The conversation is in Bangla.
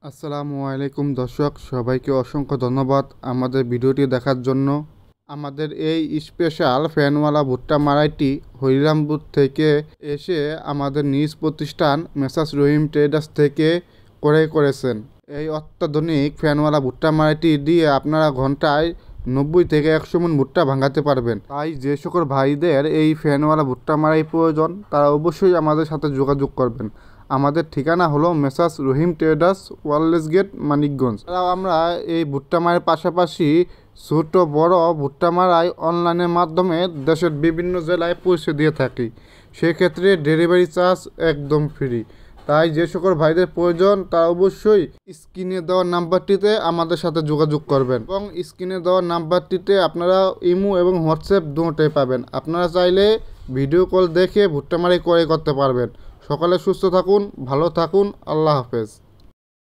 আসসালামু আলাইকুম দর্শক, সবাইকে অসংখ্য ধন্যবাদ আমাদের ভিডিওটি দেখার জন্য। আমাদের এই স্পেশাল ফ্যানওয়ালা ভুট্টা মারাইটি হরিরামপুর থেকে এসে আমাদের নিজ প্রতিষ্ঠান মেসার্স রহিম ট্রেডার্স থেকে ক্রয় করেছেন। এই অত্যাধুনিক ফ্যানওয়ালা ভুট্টা মারাইটি দিয়ে আপনারা ঘন্টায় 90 থেকে 100 মণ ভুট্টা ভাঙাতে পারবেন। তাই যে সকল ভাইদের এই ফ্যানওয়ালা ভুট্টা মারাই প্রয়োজন তারা অবশ্যই আমাদের সাথে যোগাযোগ করবেন। আমাদের ঠিকানা হলো মেসার্স রহিম ট্রেডার্স, ওয়ারলেস গেট, মানিকগঞ্জ। এছাড়াও আমরা এই ভুট্টা মারাইয়ের পাশাপাশি ছোট বড় ভুট্টা মারাই অনলাইনের মাধ্যমে দেশের বিভিন্ন জেলায় পৌঁছে দিয়ে থাকি। সেক্ষেত্রে ডেলিভারি চার্জ একদম ফ্রি। তাই যে সকল ভাইদের প্রয়োজন তারা অবশ্যই স্ক্রিনে দেওয়া নাম্বারটিতে আমাদের সাথে যোগাযোগ করবেন এবং স্ক্রিনে দেওয়া নাম্বারটিতে আপনারা ইমো এবং হোয়াটসঅ্যাপ দুটোই পাবেন। আপনারা চাইলে ভিডিও কল দেখে ভুট্টা মারাই ক্রয় করতে পারবেন। সকালে সুস্থ থাকুন, ভালো থাকুন, আল্লাহ হাফেজ।